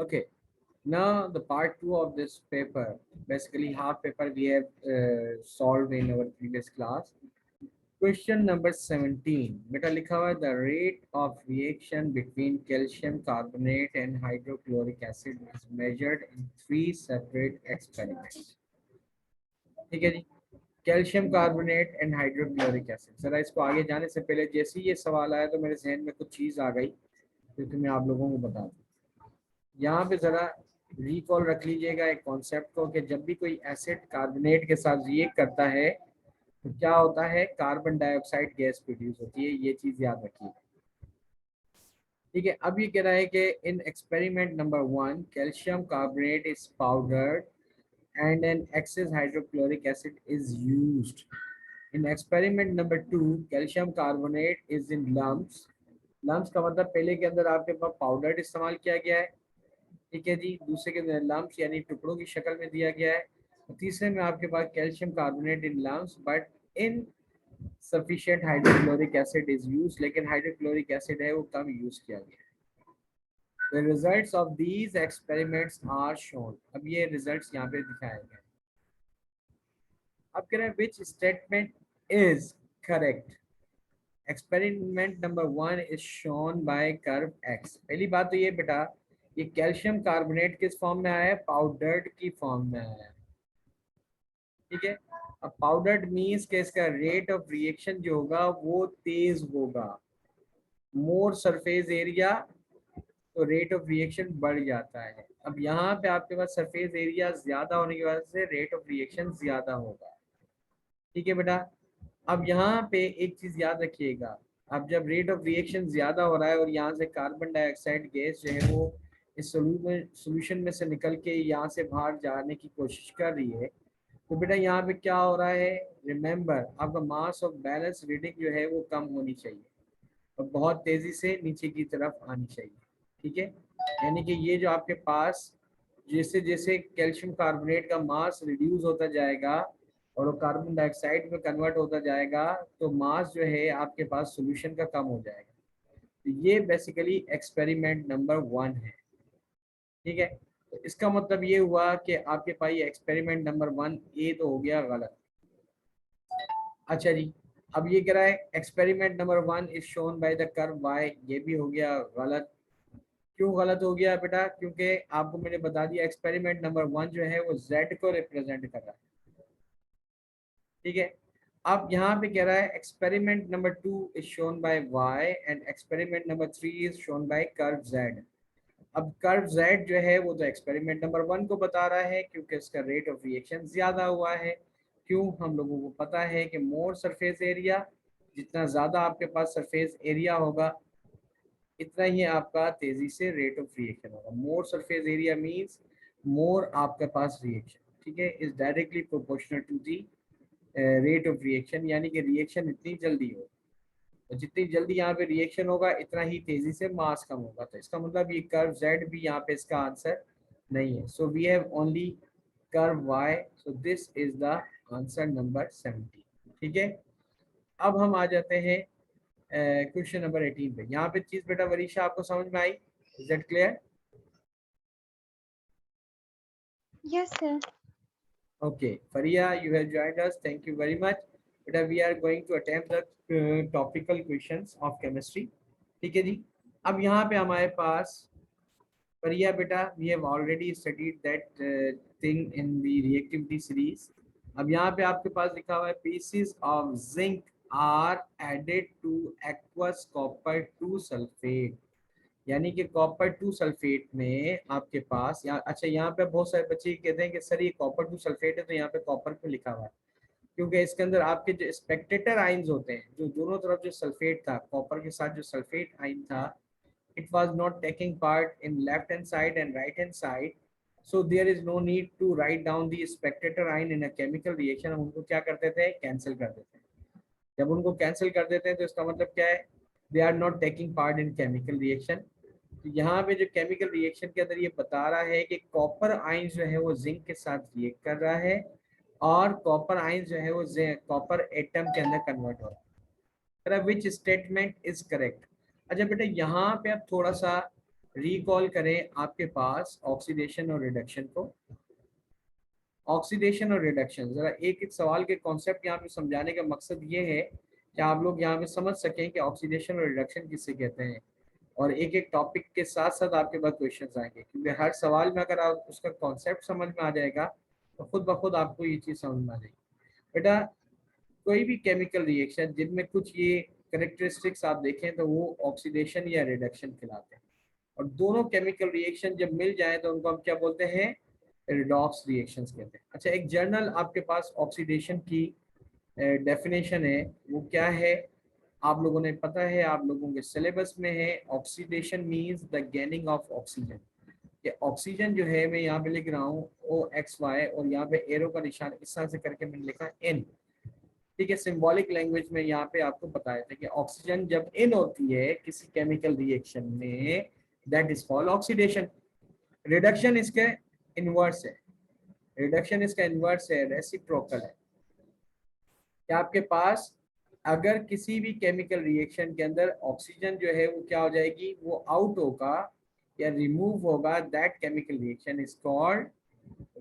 Okay, now the part two of this paper, basically half paper we have solved in our previous class. Question number 17 बेटा लिखा हुआ है the rate of reaction between calcium carbonate and hydrochloric acid is measured in three separate experiments. ठीक है जी, calcium carbonate and hydrochloric acid. जरा इसको आगे जाने से पहले जैसे ही ये सवाल आया तो मेरे जहन में कुछ चीज़ आ गई जो मैं आप लोगों को बता दूं। यहाँ पे जरा रिकॉल रख लीजिएगा एक कॉन्सेप्ट को कि जब भी कोई एसिड कार्बोनेट के साथ रिएक्ट करता है तो क्या होता है, कार्बन डाइऑक्साइड गैस प्रोड्यूस होती है। ये चीज याद रखिए। ठीक है, अब ये कह रहा है कि in experiment number 1 calcium carbonate is powdered and an excess hydrochloric acid is used. In experiment number 2 calcium carbonate is in lumps. Lumps का मतलब पहले के अंदर आपके पास पाउडर्ड इस्तेमाल किया गया है, ठीक है जी। दूसरे के अंदर लम्प्स यानी टुकड़ों की शक्ल में दिया गया है। तीसरे में आपके पास calcium carbonate in lumps but insufficient hydrochloric acid is use, लेकिन हाइड्रोक्लोरिक एसिड है वो कम यूज किया गया। The results of these experiments are shown। अब ये रिजल्ट्स यहाँ पे दिखाए गए। अब कह रहे हैं which statement is correct। Experiment number 1 is shown by curve x. पहली बात तो ये बेटा, ये कैल्शियम कार्बोनेट किस फॉर्म में आया है, पाउडर्ड की फॉर्म में आया है, ठीक है। अब पाउडर्ड मीन्स के इसका रेट ऑफ रिएक्शन जो होगा वो तेज होगा। मोर सरफेस एरिया तो रेट ऑफ रिएक्शन बढ़ जाता है। अब यहाँ पे आपके पास सरफेस एरिया ज्यादा होने की वजह से रेट ऑफ रिएक्शन ज्यादा होगा, ठीक है बेटा। अब यहाँ पे एक चीज याद रखिएगा, अब जब रेट ऑफ रिएक्शन ज्यादा हो रहा है और यहाँ से कार्बन डाइऑक्साइड गैस जो है वो इस सोल्यूशन में से निकल के यहाँ से बाहर जाने की कोशिश कर रही है, तो बेटा यहाँ पे क्या हो रहा है, रिमेंबर आपका मास ऑफ बैलेंस रीडिंग जो है वो कम होनी चाहिए और बहुत तेजी से नीचे की तरफ आनी चाहिए, ठीक है। यानी कि ये जो आपके पास जैसे जैसे कैल्शियम कार्बोनेट का मास रिड्यूस होता जाएगा और वो कार्बन डाइऑक्साइड में कन्वर्ट होता जाएगा तो मास जो है आपके पास सॉल्यूशन का कम हो जाएगा। तो ये बेसिकली एक्सपेरिमेंट नंबर 1 है, ठीक है। तो इसका मतलब ये हुआ कि आपके पास ये एक्सपेरिमेंट नंबर 1 ए तो हो गया गलत। अच्छा जी, अब ये कह रहा है experiment number 1 is shown by the curve Y, ये भी हो गया गलत। क्यों गलत हो गया बेटा, क्योंकि आपको मैंने बता दिया एक्सपेरिमेंट नंबर 1 जो है वो जेड को रिप्रेजेंट कर रहा है, ठीक है। अब यहाँ पे कह रहा है experiment number 2 is shown by Y and experiment number 3 is shown by curve Z. अब कर्व जेड जो है वो तो एक्सपेरिमेंट नंबर 1 को बता रहा है क्योंकि इसका रेट ऑफ रिएक्शन ज्यादा हुआ है। क्यों, हम लोगों को पता है कि मोर सरफेस एरिया, जितना ज्यादा आपके पास सरफेस एरिया होगा इतना ही आपका तेजी से रेट ऑफ रिएक्शन होगा। More surface area means more आपके पास रिएक्शन, ठीक है, is directly proportional to the rate of reaction, यानी कि रिएक्शन इतनी जल्दी हो तो जितनी जल्दी यहाँ पे रिएक्शन होगा इतना ही तेजी से मास कम होगा। तो इसका मतलब ये कर्व जेड भी यहाँ पे इसका आंसर नहीं है। So we have only curve Y, so this is the answer number 17, ठीक है। अब हम आ जाते हैं क्वेश्चन नंबर 18 पे। यहाँ पे चीज बेटा वरीशा आपको समझ में आई, is that clear? Yes, sir. Okay, Faria, you have joined us. Thank you very much. But we are going to attempt the topical questions of chemistry. ठीक है जी। अब यहाँ पे हमारे पास Faria बेटा, we have already studied that thing in the reactivity series। अब यहाँ पे आपके पास लिखा हुआ है pieces of zinc are added to aqueous copper 2 sulfate। यानी कि कॉपर 2 सल्फेट में आपके पास यहाँ, अच्छा यहाँ पे बहुत सारे बच्चे कहते हैं कि सर ये कॉपर 2 सल्फेट है तो यहाँ पे कॉपर क्यों लिखा हुआ है, क्योंकि इसके अंदर आपके जो स्पेक्टेटर आइंस होते हैं, जो दोनों तरफ जो सल्फेट था कॉपर के साथ जो सल्फेट आइन था, it was not taking part in left hand side and right hand side, so there is no need to write down the spectator ion in a chemical reaction. हम उनको क्या करते थे, cancel कर देते हैं। जब उनको कैंसिल कर देते हैं तो इसका मतलब क्या है, they are not taking part in chemical reaction. तो यहाँ पे जो केमिकल रिएक्शन के अंदर ये बता रहा है कि कॉपर आयन जो है वो जिंक के साथ रिएक्ट कर रहा है और कॉपर आयन जो है वो कॉपर एटम के अंदर कन्वर्ट हो रहा है। Which statement is correct. अच्छा बेटा यहाँ पे अब थोड़ा सा रिकॉल करें आपके पास ऑक्सीडेशन और रिडक्शन को। ऑक्सीडेशन और रिडक्शन, जरा एक एक सवाल के कॉन्सेप्ट यहाँ पे समझाने का मकसद ये है कि आप लोग यहाँ पे समझ सकें कि ऑक्सीडेशन और रिडक्शन किससे कहते हैं, और एक एक टॉपिक के साथ साथ आपके पास क्वेश्चंस आएंगे, क्योंकि हर सवाल में अगर आप उसका कॉन्सेप्ट समझ में आ जाएगा तो खुद ब खुद आपको ये चीज़ समझ में आ जाएगी। बेटा कोई भी केमिकल रिएक्शन जिनमें कुछ ये करेक्टरिस्टिक्स आप देखें तो वो ऑक्सीडेशन या रिडक्शन कहलाते हैं, और दोनों केमिकल रिएक्शन जब मिल जाए तो उनको हम क्या बोलते हैं, रिडॉक्स रिएक्शंस कहते हैं। अच्छा, एक जर्नल आपके पास ऑक्सीडेशन की डेफिनेशन है, वो क्या है आप लोगों ने पता है, आप लोगों के सिलेबस में है। Oxidation means the gaining of oxygen. ये ऑक्सीजन जो है मैं यहाँ पे लिख रहा हूँ OXY, और यहाँ पे एरो का निशान इस तरह से करके मैंने लिखा N। ठीक है, सिंबॉलिक लैंग्वेज में यहाँ पे आपको बताया था कि ऑक्सीजन जब इन होती है किसी केमिकल रिएक्शन में, that is called oxidation. Reduction इसके इनवर्स है, रिडक्शन इसका इनवर्स है, रेसिप्रोकल है। कि आपके पास अगर किसी भी केमिकल रिएक्शन के अंदर ऑक्सीजन जो है वो क्या हो जाएगी, वो आउट होगा या रिमूव होगा, that chemical reaction is called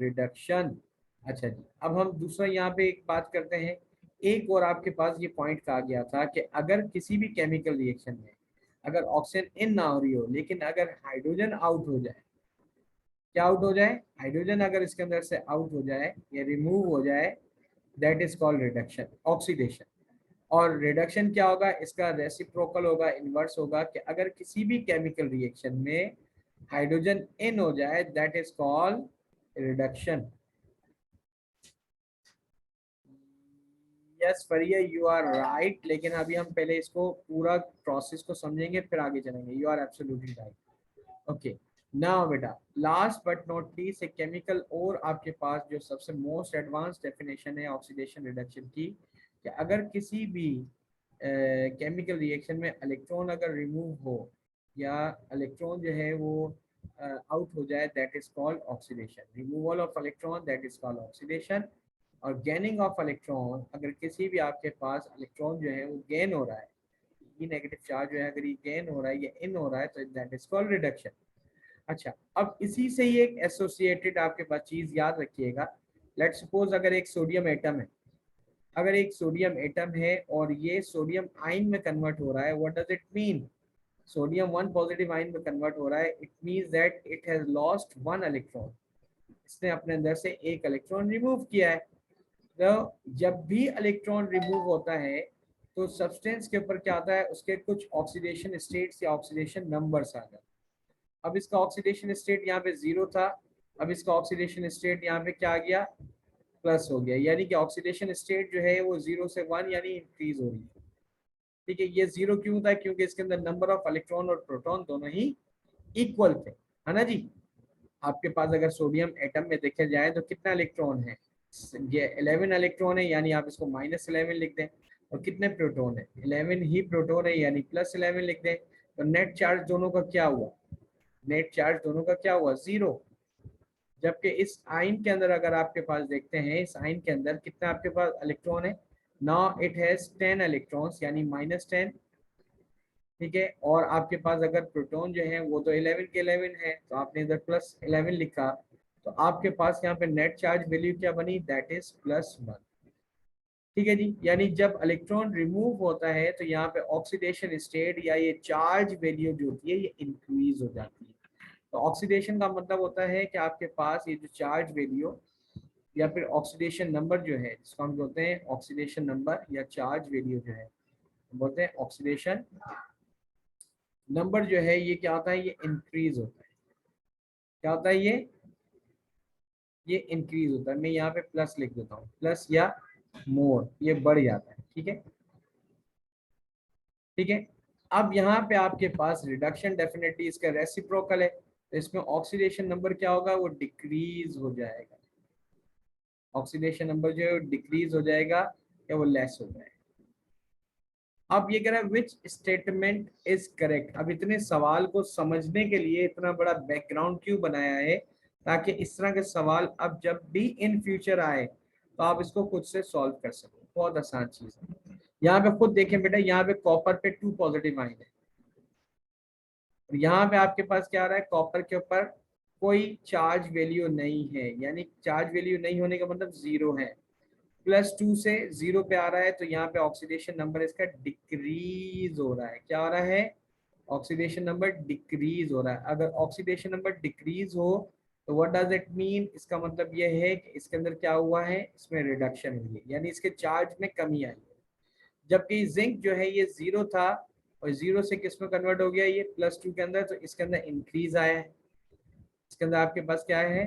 reduction. अच्छा जी, अब हम दूसरा यहाँ पे एक बात करते हैं। एक और आपके पास ये पॉइंट कहा गया था कि अगर किसी भी केमिकल रिएक्शन में अगर ऑक्सीजन इन ना हो रही हो, लेकिन अगर हाइड्रोजन आउट हो जाए, क्या आउट हो जाए, हाइड्रोजन अगर इसके अंदर से आउट हो जाए या रिमूव हो जाए, that is called reduction, oxidation. और रिडक्शन क्या होगा, इसका रेसिप्रोकल होगा, इनवर्स होगा, कि अगर किसी भी केमिकल रिएक्शन में हाइड्रोजन इन हो जाए, that is called reduction. Yes Fariya, you are right, लेकिन अभी हम पहले इसको पूरा प्रोसेस को समझेंगे फिर आगे चलेंगे। You are absolutely right. Okay, now बेटा लास्ट बट नॉट लीस्ट एक केमिकल और आपके पास जो सबसे मोस्ट एडवांस डेफिनेशन है ऑक्सीडेशन रिडक्शन की, कि अगर किसी भी केमिकल रिएक्शन में इलेक्ट्रॉन अगर रिमूव हो या इलेक्ट्रॉन जो है वो आउट हो जाए, that is called oxidation. Removal of electron that is called oxidation. और गेनिंग ऑफ इलेक्ट्रॉन, अगर किसी भी आपके पास इलेक्ट्रॉन जो है वो गेन हो रहा है, ये नेगेटिव चार्ज जो है अगर ये गेन हो रहा है या इन हो रहा है, तो दैट इज कॉल्ड रिडक्शन। अच्छा, अब इसी से ही एक एसोसिएटेड आपके पास चीज याद रखिएगा। लेट सपोज अगर एक सोडियम एटम है, अगर एक सोडियम एटम है और ये सोडियम आयन में कन्वर्ट हो रहा है, what does it mean, sodium one positive ion में कन्वर्ट हो रहा है, it means that it has lost one electron, इसने अपने अंदर से एक इलेक्ट्रॉन रिमूव किया है। तो जब भी इलेक्ट्रॉन रिमूव होता है तो सब्सटेंस के ऊपर क्या आता है, उसके कुछ ऑक्सीडेशन स्टेट्स या ऑक्सीडेशन नंबर्स आ जाते हैं। अब इसका ऑक्सीडेशन स्टेट यहाँ पे 0 था, अब इसका ऑक्सीडेशन स्टेट यहाँ पे क्या आ गया, प्लस हो गया, यानी कि ऑक्सीडेशन स्टेट जो है वो 0 से 1 यानी इंक्रीज हो रही है। ठीक है, ये 0 क्यों था, क्योंकि इसके अंदर नंबर ऑफ इलेक्ट्रॉन और प्रोटॉन दोनों ही इक्वल थे, है ना जी। आपके पास अगर सोडियम एटम में देखे जाए तो कितना इलेक्ट्रॉन है, ये 11 इलेक्ट्रॉन है, यानी आप इसको -11 लिख दें। और कितने प्रोटॉन है, 11 ही प्रोटॉन है, यानी +11 लिख दें। तो नेट चार्ज दोनों का क्या हुआ, नेट चार्ज दोनों का क्या हुआ, 0। जबकि इस आयन के अंदर अगर आपके पास देखते हैं, इस आयन के अंदर कितना आपके पास इलेक्ट्रॉन है, नाउ इट हैज 10 इलेक्ट्रॉन्स यानी -10। ठीक है, और आपके पास अगर प्रोटॉन जो है वो तो 11 के 11 है, तो आपने इधर +11 लिखा, तो आपके पास यहाँ पे नेट चार्ज वैल्यू क्या बनी, दैट इज +1। ठीक है जी, यानी जब इलेक्ट्रॉन रिमूव होता है तो यहाँ पे ऑक्सीडेशन स्टेट या ये चार्ज वैल्यू जो होती है ये इंक्रीज हो जाती है। तो ऑक्सीडेशन का मतलब होता है कि आपके पास ये जो चार्ज वैल्यू या फिर ऑक्सीडेशन नंबर जो है, जिसको हम बोलते हैं ऑक्सीडेशन नंबर या चार्ज वैल्यू जो है, बोलते हैं ऑक्सीडेशन नंबर जो है, ये क्या होता है, ये इंक्रीज होता है। क्या होता है ये इंक्रीज होता है। मैं यहाँ पे प्लस लिख देता हूँ, प्लस या मोर, ये बढ़ जाता है। ठीक है, ठीक है। अब यहाँ पे आपके पास रिडक्शन डेफिनेटली इसका रेसिप्रोकल है, तो इसमें ऑक्सीडेशन नंबर क्या होगा, वो डिक्रीज हो जाएगा। ऑक्सीडेशन नंबर जो है डिक्रीज हो जाएगा या वो लेस हो जाएगा। अब ये कह रहा है विच स्टेटमेंट इज करेक्ट। अब इतने सवाल को समझने के लिए इतना बड़ा बैकग्राउंड क्यों बनाया है, ताकि इस तरह के सवाल अब जब भी इन फ्यूचर आए तो आप इसको खुद से सॉल्व कर सको। बहुत आसान चीज है। यहाँ पे खुद देखें बेटा, यहाँ पे कॉपर पे 2 पॉजिटिव आयन है, और यहाँ पे आपके पास क्या आ रहा है, कॉपर के ऊपर कोई चार्ज वैल्यू नहीं है, यानी चार्ज वैल्यू नहीं होने का मतलब जीरो है। +2 से जीरो पे आ रहा है, तो यहाँ पे ऑक्सीडेशन नंबर इसका डिक्रीज हो रहा है। क्या हो रहा है, ऑक्सीडेशन नंबर डिक्रीज हो रहा है। अगर ऑक्सीडेशन नंबर डिक्रीज हो तो व्हाट डज इट मीन, इसका मतलब ये है कि इसके अंदर क्या हुआ है, इसमें रिडक्शन हुई है, यानी इसके चार्ज में कमी आई है। जबकि जिंक जो है ये जीरो था और जीरो से किस में कन्वर्ट हो गया, ये +2 के अंदर, तो इसके अंदर इंक्रीज आया है। इसके अंदर आपके पास क्या है,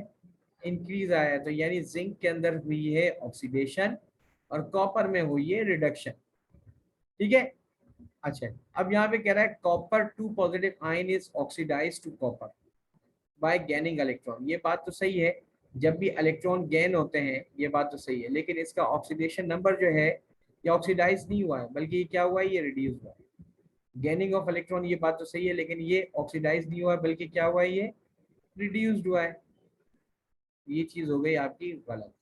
इंक्रीज आया है। तो यानी जिंक के अंदर हुई है ऑक्सीडेशन और कॉपर में हुई है रिडक्शन। ठीक है। अच्छा, अब यहाँ पे कह रहा है copper 2 positive ion is oxidize to copper by gaining electron. ये बात तो सही है, जब भी इलेक्ट्रॉन गेन होते हैं, ये बात तो सही है, लेकिन इसका ऑक्सीडेशन नंबर जो है ये ऑक्सीडाइज नहीं हुआ है, बल्कि ये क्या हुआ है, ये रिड्यूस हुआ है। गेनिंग ऑफ इलेक्ट्रॉन ये बात तो सही है, लेकिन ये ऑक्सीडाइज नहीं हुआ है, बल्कि क्या हुआ है, ये रिड्यूस्ड हुआ है। ये चीज हो गई आपकी गलत।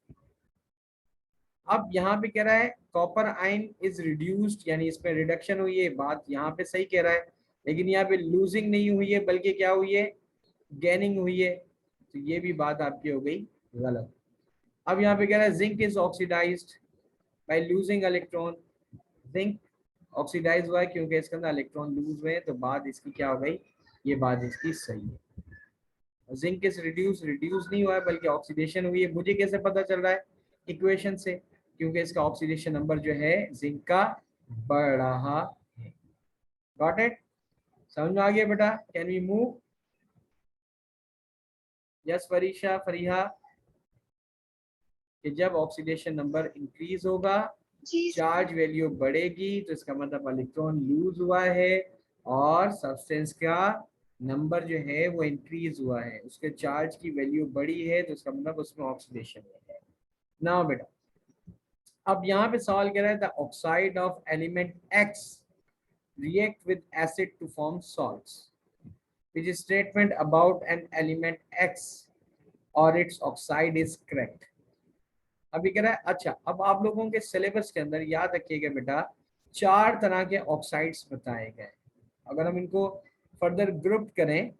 अब यहाँ पे कह रहा है कॉपर आयन इज रिड्यूस्ड, यानी इसमें रिडक्शन हुई है, बात यहाँ पे सही कह रहा है, लेकिन यहाँ पे लूजिंग नहीं हुई है, बल्कि क्या हुई है, गेनिंग हुई है। तो ये भी बात आपकी हो गई गलत। अब यहाँ पे कह रहा है zinc is oxidised by losing electron. Zinc oxidise हुआ है क्योंकि इसके अंदर इलेक्ट्रॉन लूज हुए हैं, तो बात इसकी क्या हो गई, ये बात इसकी सही है। जिंक इज रिड्यूस, रिड्यूस नहीं हुआ है बल्कि ऑक्सीडेशन हुई है। मुझे कैसे पता चल रहा है, इक्वेशन से, क्योंकि इसका ऑक्सीडेशन नंबर जो है जिंक का बढ़ रहा है। गॉट इट, समझ में आ गया बेटा, can we move. Yes Farisha, Fariha, कि जब ऑक्सीडेशन नंबर इंक्रीज होगा, जी सर। चार्ज वैल्यू बढ़ेगी, तो इसका मतलब इलेक्ट्रॉन लूज हुआ है और सब्सटेंस का नंबर जो है वो इंक्रीज हुआ है, उसके चार्ज की वैल्यू बढ़ी है, तो इसका मतलब उसमें ऑक्सीडेशन है। ना बेटा, अब यहाँ पे सवाल कह रहा है the oxide of element X react with acid to form salts, which statement about an element X or its oxide is correct। अभी कह रहा है, अच्छा अब आप लोगों के सिलेबस के अंदर याद रखिएगा बेटा, 4 तरह के ऑक्साइड्स बताए गए। अगर हम इनको फर्दर ग्रुप करें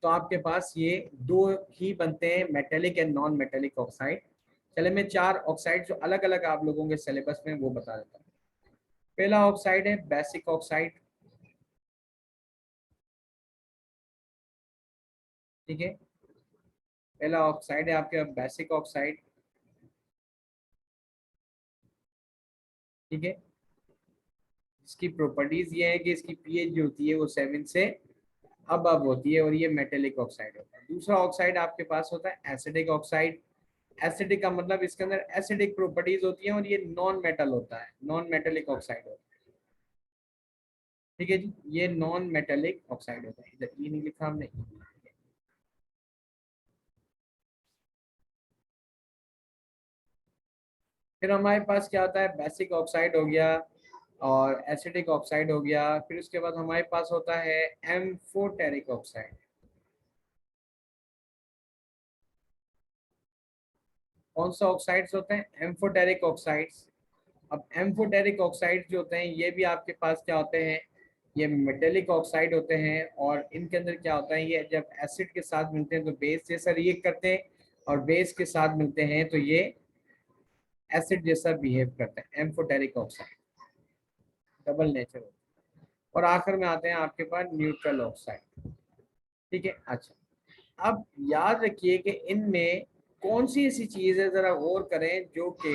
तो आपके पास ये 2 ही बनते हैं, metallic and non metallic oxide. चले मैं 4 ऑक्साइड जो अलग अलग आप लोगों के सिलेबस में वो बता देता हूँ। पहला ऑक्साइड है बेसिक ऑक्साइड। ठीक है, पहला ऑक्साइड है आपके बेसिक ऑक्साइड। ठीक है, इसकी प्रॉपर्टीज ये है कि इसकी पीएच जो होती है वो 7 से अब होती है और ये मेटेलिक ऑक्साइड होता है। दूसरा ऑक्साइड आपके पास होता है एसिडिक ऑक्साइड। एसिडिक का मतलब इसके अंदर एसिडिक प्रॉपर्टीज होती हैं और ये नॉन मेटल होता है, नॉन मेटेलिक ऑक्साइड होता है। ठीक है जी, ये नॉन मेटेलिक ऑक्साइड होता है। इधर ये नहीं लिखा हमने। फिर हमारे पास क्या होता है, बेसिक ऑक्साइड हो गया और एसिडिक ऑक्साइड हो गया। फिर उसके बाद हमारे पास होता है एम्फोटेरिक ऑक्साइड। कौन सा ऑक्साइड्स होते हैं, एम्फोटेरिक ऑक्साइड्स। अब एम्फोटेरिक ऑक्साइड जो होते हैं ये भी आपके पास क्या होते हैं, ये मेटेलिक ऑक्साइड होते हैं। और इनके अंदर क्या होता है, ये जब एसिड के साथ मिलते हैं तो बेस जैसा रिएक्ट करते हैं, और बेस के साथ मिलते हैं तो ये एसिड जैसा बिहेव करते हैं। एम्फोटेरिक ऑक्साइड डबल नेचर होता है। और आखिर में आते हैं आपके पास न्यूट्रल ऑक्साइड। ठीक है, अच्छा अब याद रखिए कि इनमें कौन सी ऐसी चीज है, जरा गौर करें, जो कि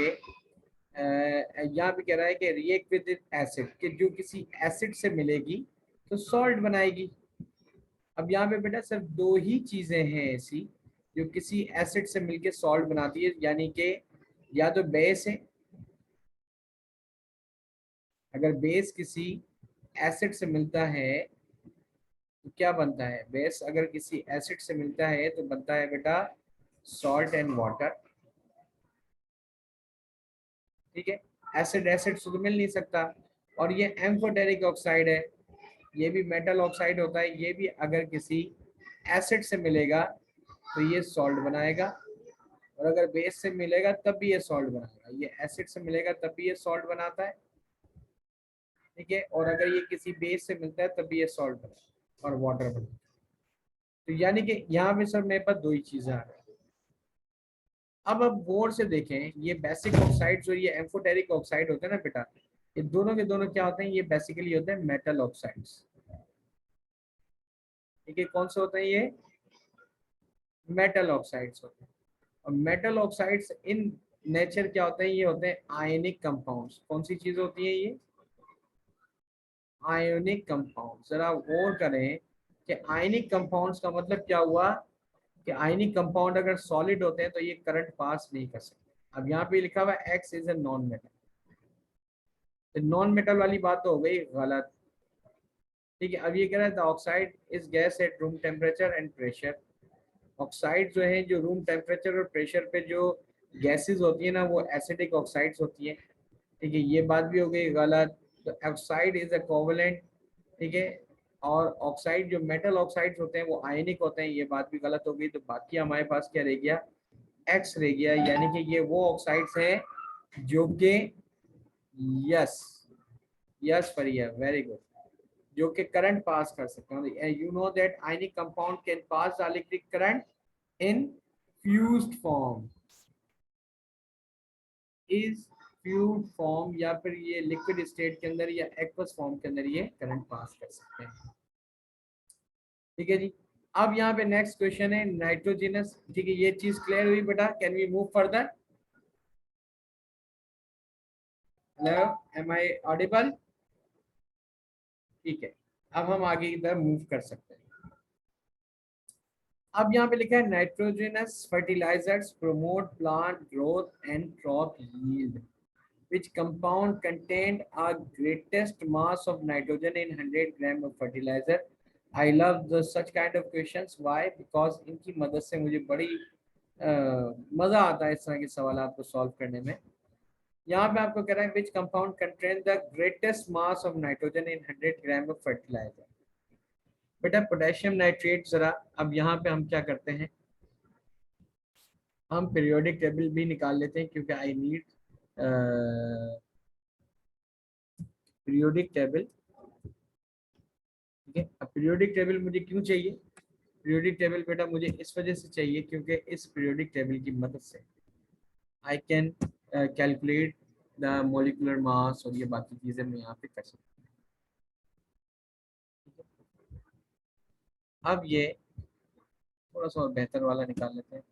यहाँ पे कह रहा है कि रिएक्ट विद एसिड, कि जो किसी एसिड से मिलेगी तो सॉल्ट बनाएगी। अब यहाँ पे बेटा सिर्फ 2 ही चीजें हैं ऐसी जो किसी एसिड से मिलके सॉल्ट बनाती है, यानी कि या तो बेस है, अगर बेस किसी एसिड से मिलता है तो क्या बनता है, बेस अगर किसी एसिड से मिलता है तो बनता है बेटा सॉल्ट एंड वाटर। ठीक है, एसिड एसिड से तो मिल नहीं सकता। और ये एम्फोटेरिक ऑक्साइड है, ये भी मेटल ऑक्साइड होता है, ये भी अगर किसी एसिड से मिलेगा तो ये सॉल्ट बनाएगा, और अगर बेस से मिलेगा तब भी ये सॉल्ट बनाएगा। ये एसिड से मिलेगा तब भी ये सॉल्ट बनाता है। ठीक है, और अगर ये किसी बेस से मिलता है तब भी ये सॉल्ट बनाएगा। और वाटर बना। तो यानी कि यहाँ पे सर मेरे पास दो ही चीजें आ रही हैं। अब गौर से देखें, ये बेसिक ऑक्साइड्स और ये एम्फोटेरिक ऑक्साइड होते हैं ना बेटा, ये दोनों के दोनों क्या होते हैं, ये बेसिकली होते हैं मेटल ऑक्साइड्स। ठीक है, कौन से होते हैं ये, मेटल ऑक्साइड्स होते हैं। और मेटल ऑक्साइड्स इन नेचर क्या होते हैं, ये होते हैं आयनिक कंपाउंड्स। कौन सी चीज होती है ये, आयोनिक कंपाउंड। जरा गौर करें कि आयनिक कंपाउंड्स का मतलब क्या हुआ, कि आयनिक कंपाउंड अगर सॉलिड होते हैं तो ये करंट पास नहीं कर सकते। अब यहाँ पे लिखा हुआ है x is a non metal, तो नॉन मेटल वाली बात तो हो गई गलत। ठीक है, अब ये कह रहा है the oxide is gas at room temperature and pressure. Oxide जो है, जो रूम टेम्परेचर और प्रेशर पे जो गैसेस होती है ना, वो एसिडिक ऑक्साइड्स होती है। ठीक है, ये बात भी हो गई गलत। तो ऑक्साइड इज ए कोवलेंट। ठीक है, और ऑक्साइड जो मेटल ऑक्साइड्स होते हैं वो आयनिक होते हैं, ये बात भी गलत हो गई। तो बाकी हमारे पास क्या रह गया, एक्स रह गया, यानी कि ये वो ऑक्साइड्स हैं जो कि, यस, यस फरिया, वेरी गुड, जो कि करंट पास कर सकते हैं। You know that ionic compound can pass the electric current in fused form, is fluid form, या फिर ये लिक्विड स्टेट के अंदर या एक्वस फॉर्म के अंदर ये करंट पास कर सकते हैं। ठीक है जी। अब यहाँ पे नेक्स्ट क्वेश्चन है नाइट्रोजनस। ठीक है, ये चीज क्लियर हुई बेटा, can we move further. Hello, am I audible. ठीक है, अब हम आगे की तरफ मूव कर सकते हैं। अब यहाँ पे लिखा है nitrogenous fertilisers promote plant growth and crop yield, which compound contained a greatest mass of nitrogen in 100 gram of fertilizer. I love the such kind of questions. Why? Because इनकी मदद से मुझे बड़ी मजा आता है इस तरह के सवाल को सॉल्व करने में। यहाँ पे आपको कह रहा है which compound contains the greatest mass of nitrogen in 100 gram of fertilizer. बेटा पोटेशियम नाइट्रेट। जरा अब यहाँ पे हम क्या करते हैं, हम पीरियोडिक टेबल भी निकाल लेते हैं, क्योंकि आई नीड पीरियोडिक टेबल। ठीक है, अब पीरियोडिक टेबल मुझे क्यों चाहिए, पीरियोडिक टेबल बेटा मुझे इस वजह से चाहिए क्योंकि इस पीरियोडिक टेबल की मदद से I can calculate the molecular mass और ये बाकी चीजें मैं यहाँ पे कर सकता हूँ। अब ये थोड़ा सा और बेहतर वाला निकाल लेते हैं।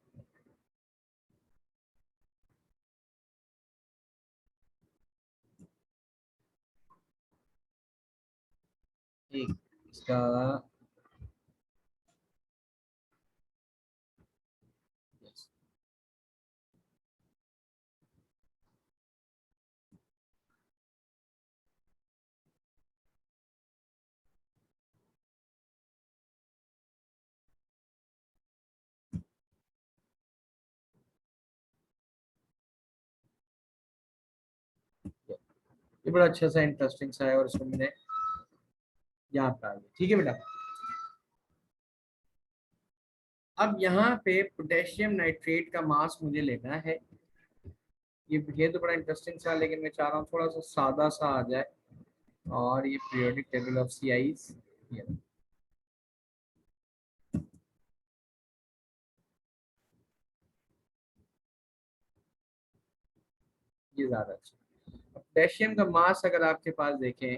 एक इसका, ये बड़ा अच्छा सा इंटरेस्टिंग सा है और इसको मैंने यहाँ पे आ गया। ठीक है बेटा, अब यहाँ पे पोटेशियम नाइट्रेट का मास मुझे लेना है। ये तो बड़ा इंटरेस्टिंग सा, लेकिन मैं चाह रहा हूँ थोड़ा सा सादा सा आ जाए। और ये पीरियोडिक टेबल ऑफ सी आईज, ये ज्यादा अच्छा। पोटेशियम का मास अगर आपके पास देखें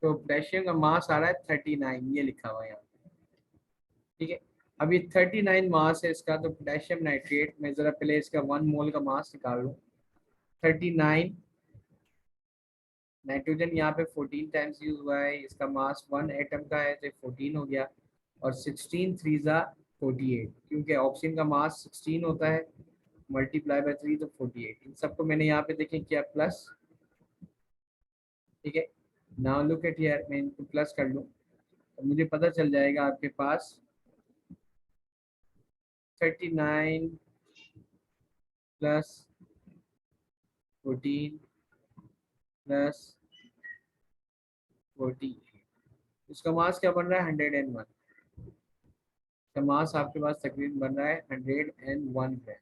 तो पोटेशियम का मास आ रहा है 39, ये लिखा हुआ है यहाँ। ठीक है, अभी 39 मास है इसका, तो पोटेशियम नाइट्रेट में जरा पहले इसका 1 मोल का मास निकाल लूँ। 39, नाइट्रोजन यहाँ पे 14 टाइम्स यूज हुआ है, इसका मास 1 एटम का है तो 14 हो गया। और 16 3 ज़ा 48, क्योंकि ऑक्सीजन का मास 16 होता है, मल्टीप्लाई बाय 3 तो 48। इन सबको मैंने यहाँ पे देखें किया प्लस। ठीक है, नाउ लुक एट हियर, मैं इनको प्लस कर लूँ तो मुझे पता चल जाएगा आपके पास 39 प्लस 14 प्लस 48, इसका मास क्या बन रहा है 101। इसका मास आपके पास तकरीबन बन रहा है 101 ग्राम।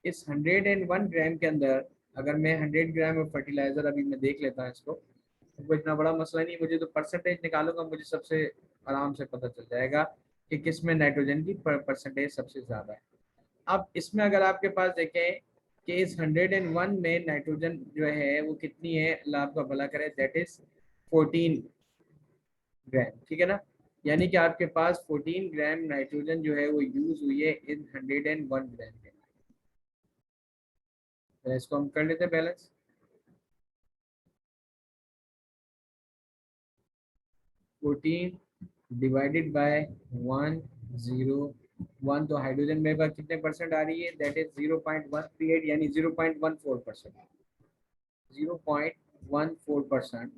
इस 101 ग्राम के अंदर अगर मैं 100 ग्राम ऑफ फर्टिलाइजर, अभी मैं देख लेता हूँ इसको, तो कोई इतना बड़ा मसला नहीं, मुझे तो परसेंटेज निकालूंगा मुझे सबसे आराम से पता चल जाएगा कि किस में नाइट्रोजन की परसेंटेज सबसे ज़्यादा है। अब इसमें अगर आपके पास देखें कि इस 101 में नाइट्रोजन जो है वो कितनी है, अल्लाह आपका भला करे, दैट इज 14 ग्राम, ठीक है ना। यानी कि आपके पास 14 ग्राम नाइट्रोजन जो है वो यूज हुई है इन 101 ग्राम में। तो इसको हम कर लेते हैं बैलेंस। 14 डिवाइडेड बाय 101, तो हाइड्रोजन मेरे पास कितने परसेंट आ रही है, दैट इज 0.138 यानी 0.14%। 0.14%,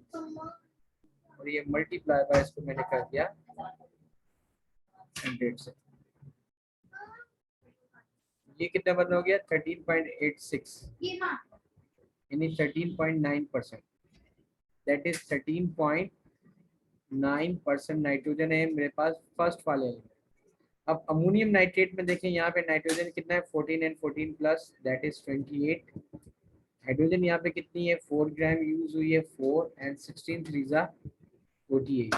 और ये मल्टीप्लाई बाय इसको मैंने कर दिया 100 से। ये कितना बन हो गया 13.86 यानी 13.9%, दैट इज 13.9% नाइट्रोजन है मेरे पास फर्स्ट वाले में। अब अमोनियम नाइट्रेट में देखें यहाँ पे नाइट्रोजन कितना है 14 and 14 plus that is 28। Hydrogen यहाँ पे कितनी है 4 ग्राम यूज हुई है, 4 एंड 16 3 48।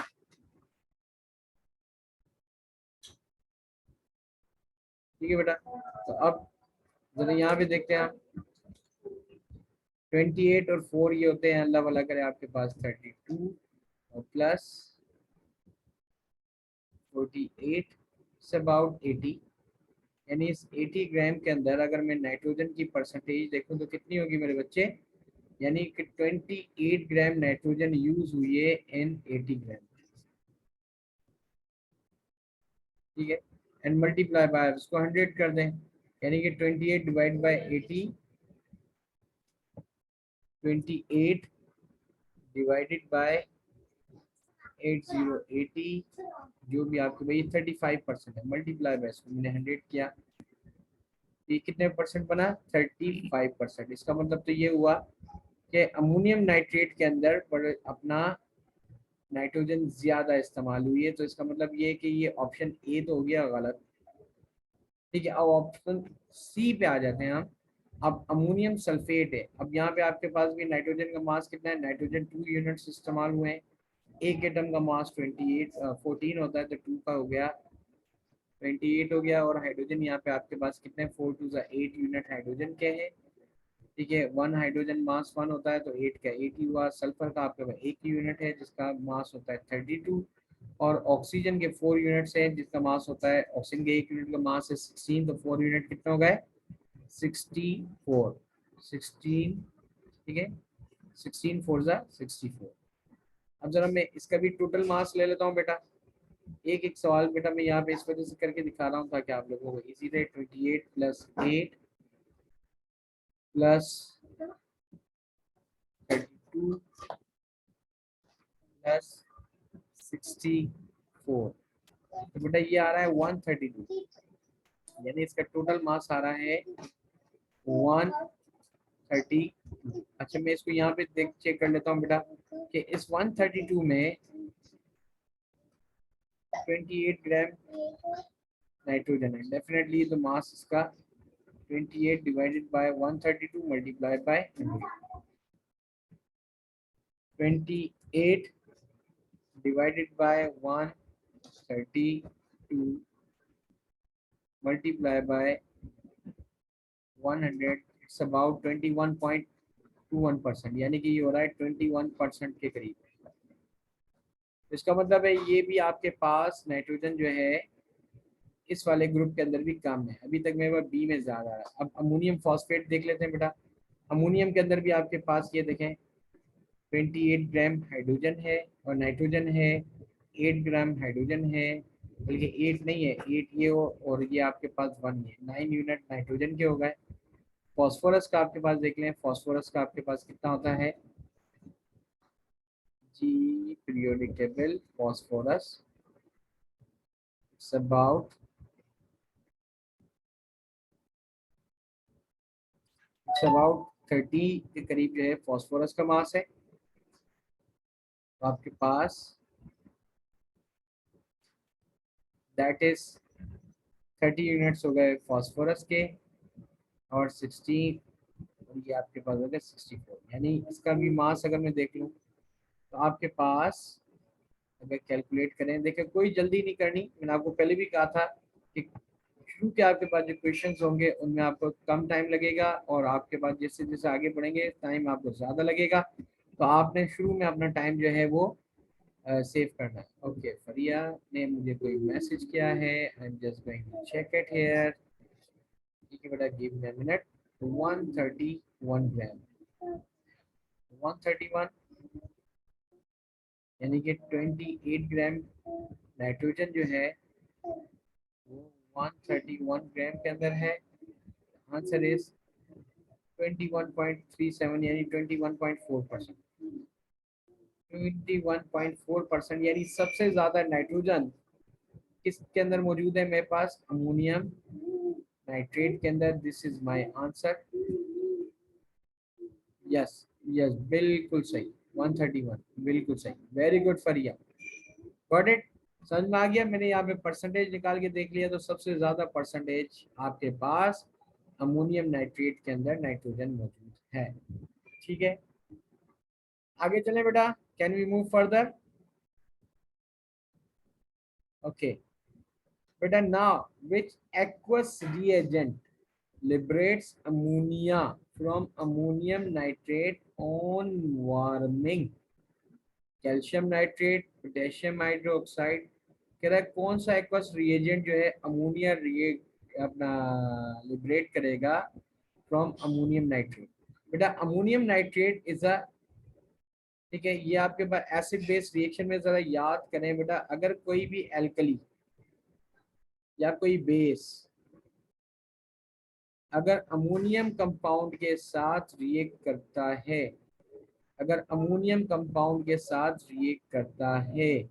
ठीक है बेटा, तो अब जरा यहाँ पे देखते हैं आप 28 और 4 ये होते हैं, अल्लाह वाला करे आपके पास 32 और प्लस 48 से अबाउट 80, यानी इस 80 ग्राम के अंदर अगर मैं नाइट्रोजन की परसेंटेज देखूं तो कितनी होगी मेरे बच्चे, यानी कि 28 ग्राम नाइट्रोजन यूज हुई है इन 80 ग्राम। ठीक है, एंड मल्टीप्लाई बाय उसको 100 कर दें, यानी कि 28 डिवाइड बाय 80, 28 डिवाइडेड बाय 8080, जो भी आपके भाई 35% है, मल्टीप्लाई बाय इसको मैंने 100 किया, ये कितने परसेंट बना 35%। इसका मतलब तो ये हुआ कि अमोनियम नाइट्रेट के अंदर पर अपना नाइट्रोजन ज्यादा इस्तेमाल हुई है, तो इसका मतलब ये है कि ये ऑप्शन ए तो हो गया गलत। ठीक है, अब ऑप्शन सी पे आ जाते हैं हम। अब अमोनियम सल्फेट है, अब यहाँ पे आपके पास भी नाइट्रोजन का मास कितना है, नाइट्रोजन 2 यूनिट्स इस्तेमाल हुए हैं, एक एटम का मास 14 होता है, तो 2 का हो गया 28 हो गया, और हाइड्रोजन यहाँ पे आपके पास कितने 4 2 8 यूनिट हाइड्रोजन के हैं। ठीक है, 1 हाइड्रोजन मास 1 होता है तो 8 का 8 ही हुआ। सल्फर का आपके पास एक यूनिट है जिसका मास होता है 32, और ऑक्सीजन के 4 यूनिट्स हैं जिसका मास होता है, ऑक्सीजन के एक यूनिट का मास है 16, तो 4 यूनिट कितने हो गए 64, 16। ठीक है, 16 4 64। अब जरा मैं इसका भी टोटल मास ले लेता हूँ बेटा, एक एक सवाल बेटा मैं यहाँ पे इस वजह से करके दिखा रहा हूँ ताकि आप लोगों को इजी रहे। 28 प्लस 8 प्लस 32 प्लस 64, तो बेटा ये आ रहा है 132, यानी इसका टोटल मास आ रहा है 130। अच्छा मैं इसको यहाँ पे देख चेक कर लेता हूँ बेटा कि इस 132 में 28 ग्राम नाइट्रोजन है, डेफिनेटली तो मास इसका 28 divided by 132 multiply by 100, 28 divided by 132 multiply by 100, it's about 21.21%, यानी कि ये हो रहा है 21% के करीब। इसका मतलब है ये भी आपके पास नाइट्रोजन जो है इस वाले ग्रुप के अंदर भी कम है, अभी तक मेरे पास बी में ज्यादा है। अब अमोनियम फॉस्फेट देख लेते हैं बेटा, अमोनियम के अंदर भी आपके पास ये देखें 28 ग्राम हाइड्रोजन है और नाइट्रोजन है 8 ग्राम हाइड्रोजन है, बल्कि 8 नहीं है 8 ये हो, और ये आपके पास 1 है, 9 यूनिट नाइट्रोजन के हो गए। फॉस्फोरस का आपके पास देख लें, फॉस्फोरस का आपके पास कितना होता है जी periodic table, phosphorus it's about 30 के करीब जो है फॉस्फोरस का मास है। तो आपके पास दैट इज 30 यूनिट्स हो गए फॉस्फोरस के, और 16, और ये आपके पास हो गया 64, यानी इसका भी मास अगर मैं देख लूँ तो आपके पास अगर कैलकुलेट करें, देखिए कोई जल्दी नहीं करनी, मैंने आपको पहले भी कहा था कि शुरू के आपके पास जो क्वेश्चंस होंगे उनमें आपको कम टाइम लगेगा और आपके पास जैसे जैसे आगे बढ़ेंगे टाइम आपको ज़्यादा लगेगा, तो आपने शुरू में अपना टाइम जो है वो सेव करना है। ओके, फरिया ने मुझे कोई मैसेज किया है, I am just going to check it here. ठीक है बेटा, गिव मी अ मिनट। 131 ग्राम, 131 यानी कि 28 ग्राम नाइट्रोजन जो है वो 131 ग्राम के अंदर है। आंसर इज 21.37 यानी 21.4%। 21.4% यानी सबसे ज्यादा नाइट्रोजन किसके अंदर मौजूद है मेरे पास? अमोनियम नाइट्रेट के अंदर। This is my answer. Yes, yes, बिल्कुल सही, 131, बिल्कुल सही, very good Fariya, got it. समझ में आ गया? मैंने यहाँ पे परसेंटेज निकाल के देख लिया, तो सबसे ज्यादा परसेंटेज आपके पास अमोनियम नाइट्रेट के अंदर नाइट्रोजन मौजूद है। ठीक है, आगे चलें बेटा, can we move further? Okay बेटा, now which aqueous reagent liberates ammonia from ammonium nitrate on warming? Calcium nitrate, potassium hydroxide. कह रहा है कौन सा एक्वस रिएजेंट जो है अमोनिया अपना लिबरेट करेगा फ्रॉम अमोनियम नाइट्रेट? बेटा अमोनियम नाइट्रेट इज अ, ठीक है, ये आपके पास एसिड बेस रिएक्शन में, जरा याद करें बेटा, अगर कोई भी एल्कली या कोई बेस अगर अमोनियम कंपाउंड के साथ रिएक्ट करता है, अगर अमोनियम कंपाउंड के साथ रिएक्ट करता है,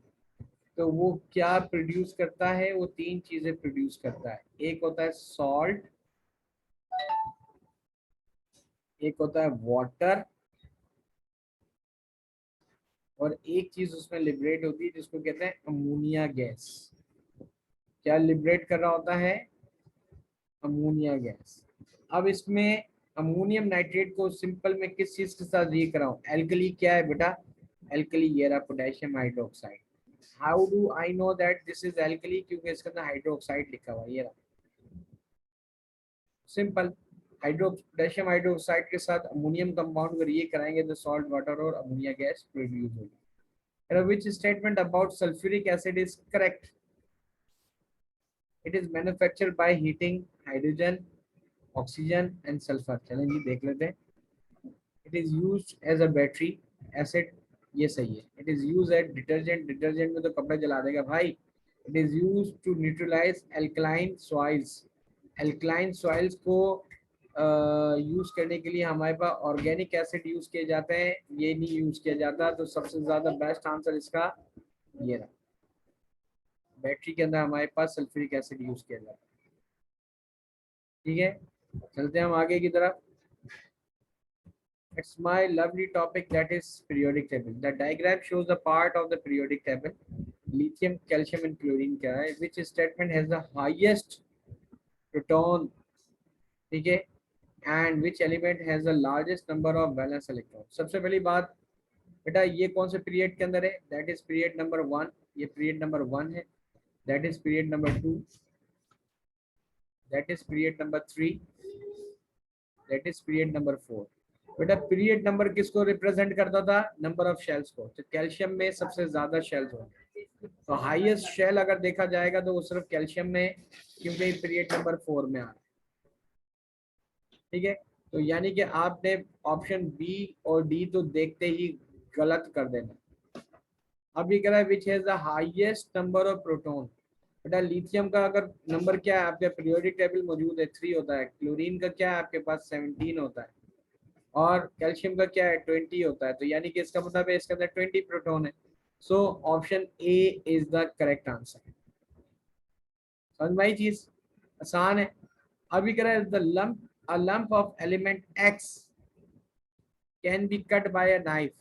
तो वो क्या प्रोड्यूस करता है? वो तीन चीजें प्रोड्यूस करता है। एक होता है सॉल्ट, एक होता है वाटर, और एक चीज उसमें लिबरेट होती है जिसको कहते हैं अमोनिया गैस। क्या लिबरेट कर रहा होता है? Ammonia gas. अब इसमें अमोनियम नाइट्रेट को सिंपल में किस चीज के साथ रिएक्ट कर रहा हूँ? एल्कली क्या है बेटा? एल्कली, ये रहा potassium hydroxide. How do I know that this is alkali? क्योंकि इसके अंदर हाइड्रोक्साइड लिखा हुआ है, ये रहा, सिंपल। पोटेशियम हाइड्रोक्साइड के साथ अमोनियम कंपाउंड को रिएक्ट कराएंगे तो सॉल्ट वाटर और अमोनिया गैस प्रोड्यूस होगी। Which statement about sulphuric acid is correct? It is manufactured by heating hydrogen, oxygen and sulphur. चलें जी देख लेते हैं। It is used as a battery acid, ये सही है। It is use as detergent, detergent में तो कपड़े जला देगा भाई। It is use to neutralise alkaline soils, alkaline soils को यूज करने के लिए हमारे पास ऑर्गेनिक एसिड यूज किए जाते हैं, ये नहीं यूज किया जाता। तो सबसे ज्यादा बेस्ट आंसर इसका ये रहा, बैटरी के अंदर हमारे पास सल्फ्यूरिक एसिड यूज किया जाता है। ठीक है, चलते हैं हम आगे की तरफ। It's my lovely topic, that is periodic table. The diagram shows the part of the periodic table. Lithium, calcium, and chlorine क्या है? Which statement has the highest proton? ठीक है, and which element has the largest number of valence electrons? सबसे पहली बात बेटा, ये कौन से पीरियड के अंदर है? That is period number 1, ये पीरियड नंबर 1 है। That is period number 2, that is period number 3, that is period number 4। बेटा पीरियड नंबर किसको रिप्रेजेंट करता था? नंबर ऑफ शेल्स को। तो कैल्शियम में सबसे ज्यादा शेल्स होंगे, तो हाईएस्ट शेल अगर देखा जाएगा तो वो सिर्फ कैल्शियम में, क्योंकि पीरियड नंबर 4 में आ रहा है। ठीक है, तो यानी कि आपने ऑप्शन बी और डी तो देखते ही गलत कर देना। अब ये कह रहा है which has the highest number of proton. बेटा लिथियम का अगर नंबर क्या है आपके पीरियोडिक टेबल मौजूद है, 3 होता है। क्लोरीन का क्या है आपके पास? 17 होता है। और कैल्शियम का क्या है? 20 होता है। तो यानी कि इसका मतलब है इसके अंदर 20 प्रोटॉन है। So option A is the correct answer. समझ में आई चीज? आसान है। अभी कह रहा है the lump, a lump of element x can be cut by a knife.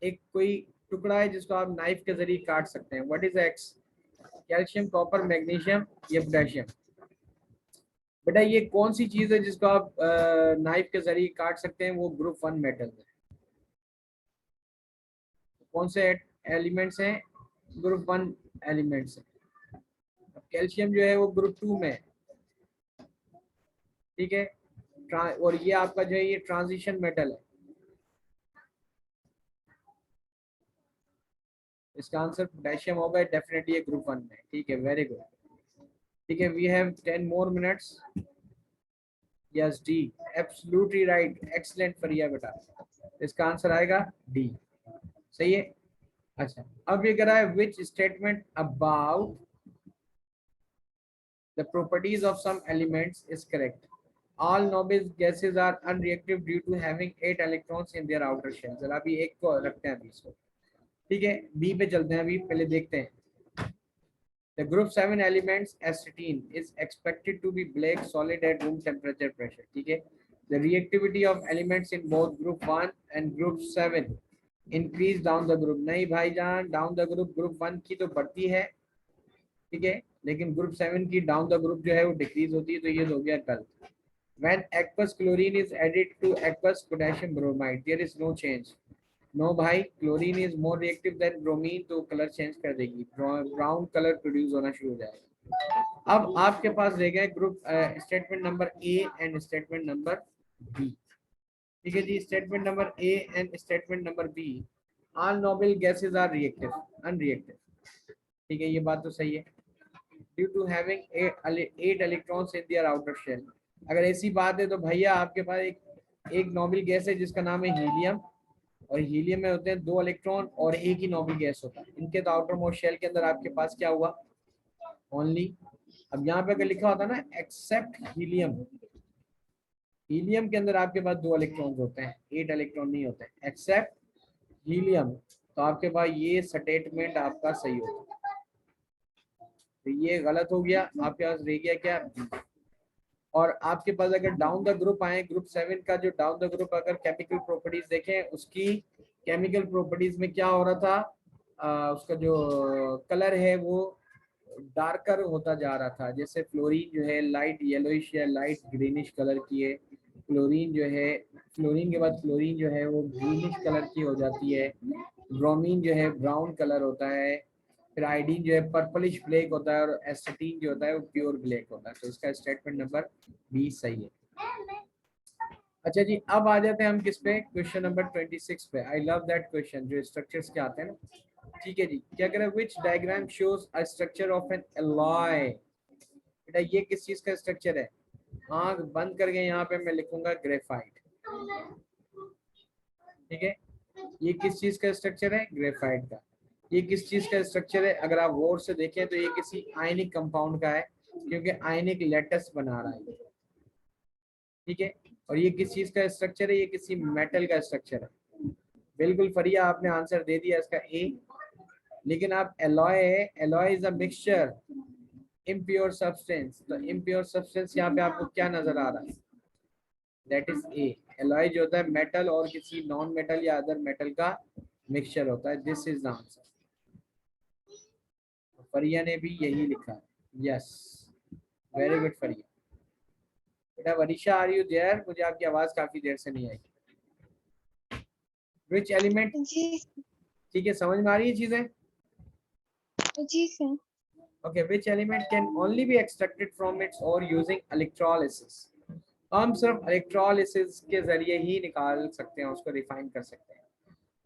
एक कोई टुकड़ा है जिसको आप नाइफ के जरिए काट सकते हैं। What is x? Calcium, copper, magnesium या पोटेशियम? बेटा ये कौन सी चीज है जिसको आप नाइफ के जरिए काट सकते हैं? वो ग्रुप 1 मेटल है। कौन से एलिमेंट्स हैं? ग्रुप 1 एलिमेंट्स है। अब कैल्शियम जो है वो ग्रुप 2 में है, ठीक है। और ये आपका जो है ये ट्रांजिशन मेटल है। इसका आंसर पोटेशियम होगा डेफिनेटली, ये ग्रुप 1 में, ठीक है। वेरी गुड, ठीक है। We have 10 more minutes. Yes D, absolutely right, excellent Fariya बेटा। इसका आंसर आएगा डी, सही है। अच्छा, अब ये कह रहा है which statement about the properties of some elements is correct. All Nobel gases are unreactive due to having 8 electrons in their outer shell। जरा अभी एक को रखते हैं अभी इसको, ठीक है। बी पे चलते हैं, अभी पहले देखते हैं। The group 7 elements acetine is expected to be black solid at room temperature pressure, ठीक है। The reactivity of elements in both group 1 and group 7 increase down the group। नहीं भाईजान, down the group 1 की तो बढ़ती है, ठीक है, लेकिन ग्रुप 7 की डाउन द ग्रुप जो है वो डिक्रीज होती है, तो ये हो गया गलत। When aqueous chlorine is added to aqueous potassium bromide, there is no change। No भाई, chlorine is more reactive than bromine, तो कलर चेंज कर देगी, ब्राउन कलर प्रोड्यूस होना शुरू हो जाएगा। अब आपके पास रह गए group statement number A and statement number B, ठीक है जी। Statement number A and statement number B, all noble gases are reactive unreactive, ठीक है, ये बात तो सही है। Due to having 8 electrons in their outer shell. अगर ऐसी बात है तो भैया आपके पास एक नोबल गैस है जिसका नाम है हीलियम, और हीलियम में होते हैं 2 इलेक्ट्रॉन और एक ही नोबल गैस होता है। इनके तो आउटर मोस्ट शेल के अंदर आपके पास क्या हुआ, ओनली। अब यहाँ पे अगर लिखा होता ना एक्सेप्ट हीलियम, हीलियम के अंदर आपके पास 2 इलेक्ट्रॉन्स होते हैं, 8 इलेक्ट्रॉन नहीं होते, एक्सेप्ट हीलियम, तो आपके पास ये स्टेटमेंट आपका सही होगा। तो ये गलत हो गया, आपके पास रह गया क्या, और आपके पास अगर डाउन द ग्रुप आए, ग्रुप 7 का जो डाउन द ग्रुप अगर केमिकल प्रॉपर्टीज देखें, उसकी केमिकल प्रॉपर्टीज में क्या हो रहा था, उसका जो कलर है वो डार्कर होता जा रहा था। जैसे फ्लोरीन जो है लाइट येलोइश या लाइट ग्रीनिश कलर की है, क्लोरीन जो है, फ्लोरीन के बाद क्लोरीन जो है वो ग्रीनिश कलर की हो जाती है, ब्रोमीन जो है ब्राउन कलर होता है, फिर आयोडीन जो है पर्पलिश ब्लैक होता है, और एसिटीन जो होता है वो प्योर ब्लैक होता है। तो इसका स्टेटमेंट नंबर बी सही है। अच्छा जी, अब आ जाते हैं हम किस पे, क्वेश्चन नंबर 26 पे। आई लव दैट क्वेश्चन, जो स्ट्रक्चर्स के आते हैं ना, ठीक है जी। क्या करें, which diagram shows a structure of an alloy. बेटा ये किस चीज का स्ट्रक्चर है, आंख बंद करके यहाँ पे मैं लिखूंगा ग्रेफाइट, ठीक है। ये किस चीज का स्ट्रक्चर है, ग्रेफाइट का। ये किस चीज का स्ट्रक्चर है, अगर आप गौर से देखें तो ये किसी आयनिक कंपाउंड का है, क्योंकि आयनिक लेटस बना रहा है, ठीक है। और ये किस चीज का स्ट्रक्चर है, ये किसी मेटल का स्ट्रक्चर है। बिल्कुल फरिया, आपने आंसर दे दिया इसका ए। लेकिन आप एलॉय है, alloy is a mixture impure substance, तो इम्प्योर सब्सटेंस यहाँ पे आपको क्या नजर आ रहा है, दैट इज ए। एलॉय जो होता है मेटल और किसी नॉन मेटल या अदर मेटल का मिक्सचर होता है। This is the answer. Fariya ने भी यही लिखा है, यस, वेरी गुड फरिया। बेटा वरीशा आर यू देयर, मुझे आपकी आवाज काफी देर से नहीं आई। विच एलिमेंट, जी। ठीक है, समझ में आ रही है चीजें, जी sir. okay, which element can only be extracted from its ore using electrolysis। हम सिर्फ इलेक्ट्रोलिसिस के जरिए ही निकाल सकते हैं, उसको रिफाइन कर सकते हैं।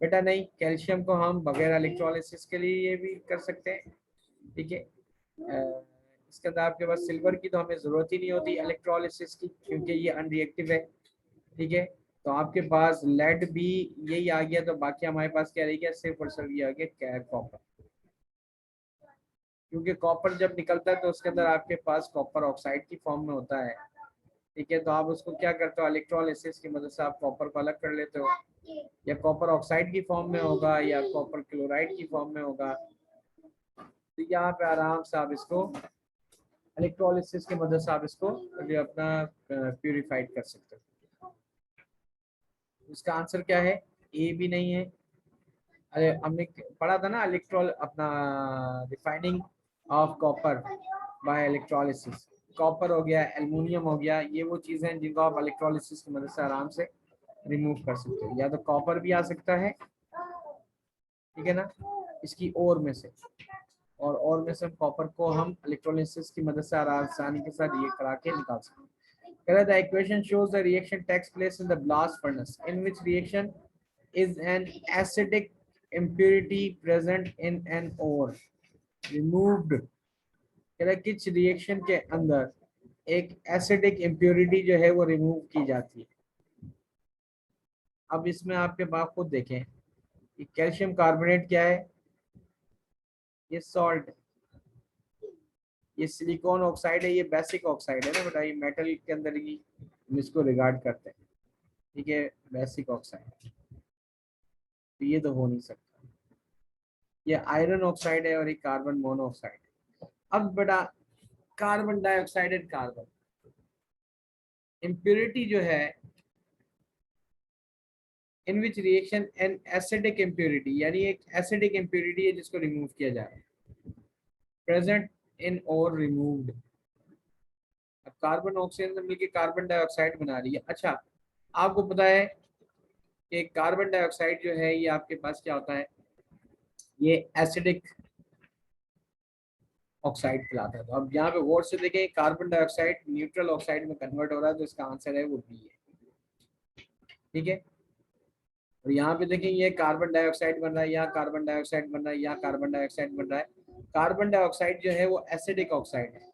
बेटा नहीं, कैल्शियम को हम बगैर इलेक्ट्रोलिसिस के लिए ये भी कर सकते हैं, ठीक है। इसके अंदर आपके पास सिल्वर की तो हमें जरूरत ही नहीं होती इलेक्ट्रोलिसिस की, क्योंकि ये अनरिएक्टिव है, ठीक है। तो आपके पास लेड भी यही आ गया, तो बाकी हमारे पास क्या रह गया, सिर्फ और सिर्फ ये आ गया कॉपर, क्योंकि कॉपर जब निकलता है तो उसके अंदर आपके पास कॉपर ऑक्साइड की फॉर्म में होता है, ठीक है। तो आप उसको क्या करते हो, इलेक्ट्रोलिसिस की मदद से आप कॉपर को अलग कर लेते हो, या कॉपर ऑक्साइड की फॉर्म में होगा या कॉपर क्लोराइड की फॉर्म में होगा। तो यहाँ पे आराम से आप इसको इलेक्ट्रोलिसिस की मदद से आप इसको जो अपना प्यूरिफाइड कर सकते हो। इसका आंसर क्या है, ए भी नहीं है। अरे हमने पढ़ा था ना इलेक्ट्रोल अपना refining of copper by electrolysis, copper हो गया, एल्युमिनियम हो गया, ये वो चीजें हैं जिनको आप इलेक्ट्रोलिसिस की मदद से आराम से रिमूव कर सकते हो। या तो कॉपर भी आ सकता है, ठीक है ना, इसकी ओर में से, और में से कॉपर को हम इलेक्ट्रोलिसिस की मदद से आसानी के साथ रिएक्ट करा के निकाल सकते हैं। The equation shows the reaction takes place in the blast furnace, in which reaction is an acidic impurity present in an ore removed. किस रिएक्शन के अंदर एक एसिडिक इम्प्योरिटी जो है वो रिमूव की जाती है। अब इसमें आपके बाप खुद देखें, ये कैल्शियम कार्बोनेट क्या है, ये सॉल्ट, ये सिलिकॉन ऑक्साइड है, ये बेसिक ऑक्साइड है ना बेटा, ये मेटल के अंदर ही हम इसको रिगार्ड करते हैं, ठीक है, बेसिक ऑक्साइड। तो ये तो हो नहीं सकता, ये आयरन ऑक्साइड है और एक कार्बन मोनोऑक्साइड है। अब बेटा carbon dioxide and carbon impurity जो है, in which reaction an acidic impurity, यानी एक एसिडिक इम्प्योरिटी है जिसको रिमूव किया जा रहा है, प्रेजेंट इन और रिमूव्ड। अब कार्बन ऑक्सीजन मिलकर कार्बन डाइऑक्साइड बना रही है। अच्छा, आपको पता है कि कार्बन डाइऑक्साइड जो है ये आपके पास क्या होता है, ये एसिडिक ऑक्साइड कहलाता है। तो अब यहाँ पे गौर से देखें, कार्बन डाइऑक्साइड न्यूट्रल ऑक्साइड में कन्वर्ट हो रहा है, तो इसका आंसर है वो बी है, ठीक है। और यहाँ पे देखें, ये कार्बन डाइऑक्साइड बन रहा है, यहाँ कार्बन डाइऑक्साइड बन रहा है, यहाँ कार्बन डाइऑक्साइड बन रहा है। कार्बन डाइऑक्साइड जो है वो एसिडिक ऑक्साइड है,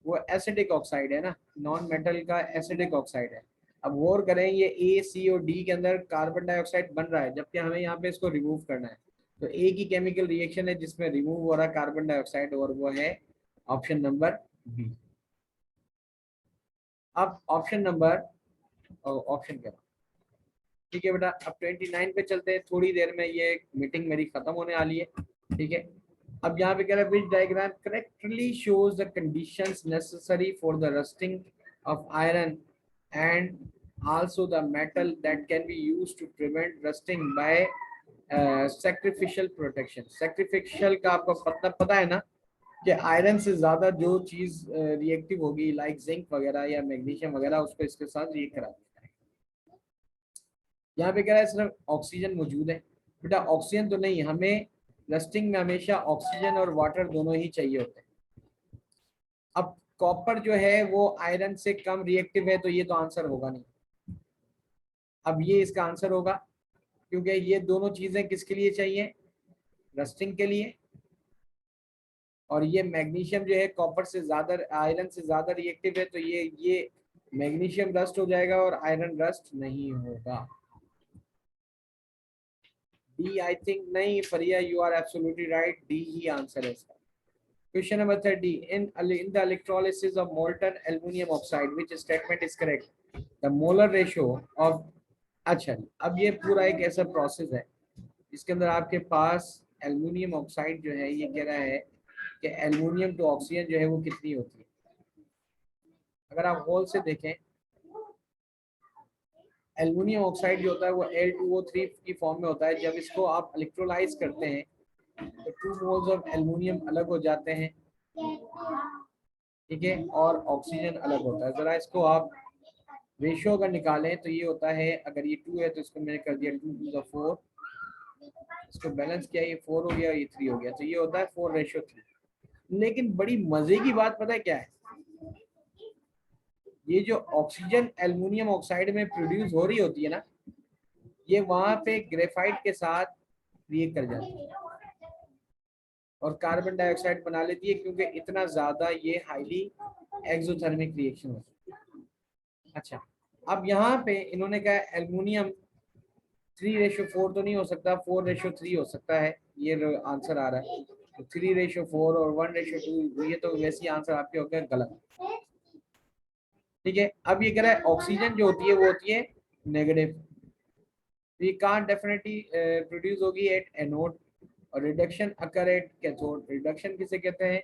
वो एसिडिक ऑक्साइड है ना, नॉन मेटल का एसिडिक ऑक्साइड है। अब गौर करें, ये ए सी और डी के अंदर कार्बन डाइऑक्साइड बन रहा है, जबकि हमें यहाँ पे इसको रिमूव करना है। तो एक ही केमिकल रिएक्शन है जिसमें रिमूव हो रहा है कार्बन डाइऑक्साइड, और वो है ऑप्शन नंबर बी। अब ऑप्शन नंबर, ऑप्शन क्या, ठीक है बेटा। अब 29 पे चलते हैं, थोड़ी देर में ये मीटिंग मेरी खत्म होने वाली है, ठीक है। अब यहाँ पे कह रहा है which diagram correctly shows the conditions necessary for the rusting of iron and also the metal that can be used to prevent rusting by sacrificial protection. Sacrificial का आपको पता है ना, कि आयरन से ज्यादा जो चीज रिएक्टिव होगी, लाइक जिंक वगैरह या मैग्नीशियम वगैरह, उसको इसके साथ रिएक्ट करा देता है। यहाँ पे कह रहा है सिर्फ ऑक्सीजन मौजूद है, बेटा ऑक्सीजन तो नहीं, हमें रस्टिंग में हमेशा ऑक्सीजन और वाटर दोनों ही चाहिए होते हैं। अब कॉपर जो है वो आयरन से कम रिएक्टिव है, तो ये तो आंसर होगा नहीं। अब ये इसका आंसर होगा, क्योंकि ये दोनों चीजें किसके लिए चाहिए, रस्टिंग के लिए। और ये मैग्नीशियम जो है कॉपर से ज्यादा, आयरन से ज्यादा रिएक्टिव है, तो ये मैग्नीशियम रस्ट हो जाएगा और आयरन रस्ट नहीं होगा। डी आई थिंक नहीं, Fariya you are absolutely right, D ही आंसर है इसका। Question number 30. In the electrolysis of molten aluminum oxide, which statement is correct? The molar ratio of, अच्छा अब ये पूरा एक ऐसा प्रोसेस है जिसके अंदर आपके पास एल्यूमिनियम ऑक्साइड जो है, ये कह रहा है कि एल्यूमिनियम टू ऑक्सीजन जो है वो कितनी होती है। अगर आप होल से देखें, एल्यूमिनियम ऑक्साइड जो होता है वो Al2O3 की फॉर्म में होता है। जब इसको आप इलेक्ट्रोलाइज करते हैं तो 2 मोल्स ऑफ एल्यूमिनियम अलग हो जाते हैं, ठीक है, और ऑक्सीजन अलग होता है। जरा इसको आप रेशियो अगर निकालें तो ये होता है, अगर ये 2 है तो इसको मैंने कर दिया 2 to the 4, इसको बैलेंस किया, ये 4 हो गया, ये 3 हो गया, तो ये होता है 4:3। लेकिन बड़ी मजे की बात पता है क्या है, ये जो ऑक्सीजन एल्यूमिनियम ऑक्साइड में प्रोड्यूस हो रही होती है ना, ये वहां पे ग्रेफाइट के साथ रिएक्ट कर जाती है और कार्बन डाइऑक्साइड बना लेती है, क्योंकि इतना ज्यादा ये हाईली एक्सोथर्मिक रिएक्शन होती है। अच्छा, अब यहाँ पे इन्होंने कहा एल्यूमिनियम 3:4 तो नहीं हो सकता, 4:3 हो सकता है, ये आंसर आ रहा है। तो 3:4 और 1:2, ये तो वैसे ही आंसर आपके हो गया गलत, ठीक है। अब ये कह रहा है ऑक्सीजन जो होती है वो होती है नेगेटिव, ये कांट डेफिनेटली प्रोड्यूस होगी एट एनोड, और reduction occur at cathode. Reduction किसे कहते हैं,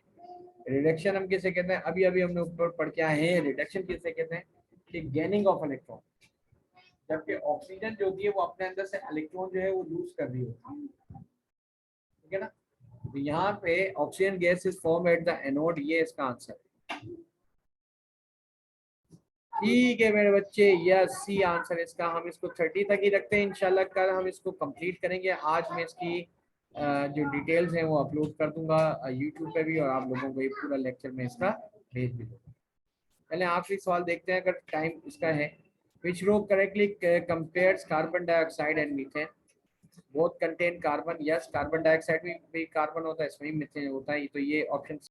रिडक्शन हम किसे कहते हैं, अभी अभी हमने ऊपर पढ़ के आए हैं, रिडक्शन किसे कहते हैं कि गेनिंग ऑफ इलेक्ट्रॉन, जबकि ऑक्सीजन जो होती है वो अपने अंदर से इलेक्ट्रॉन जो है वो लूज कर रही होती है, ठीक है ना। तो यहाँ पे oxygen gas is form at the anode, ये इसका आंसर है, ठीक है मेरे बच्चे, यस सी आंसर इसका। हम इसको 30 तक ही रखते हैं, इंशाल्लाह कल हम इसको कंप्लीट करेंगे। आज मैं इसकी जो डिटेल्स हैं वो अपलोड कर दूंगा यूट्यूब पे भी, और आप लोगों को ये पूरा लेक्चर में इसका भेज भी दूंगा। पहले आखिरी सवाल देखते हैं, अगर टाइम इसका है। Which row correctly compares carbon dioxide and methane, both contain carbon. Yes, carbon dioxide भी कार्बन होता है, इसमें मीथेन होता है, तो ये ऑप्शन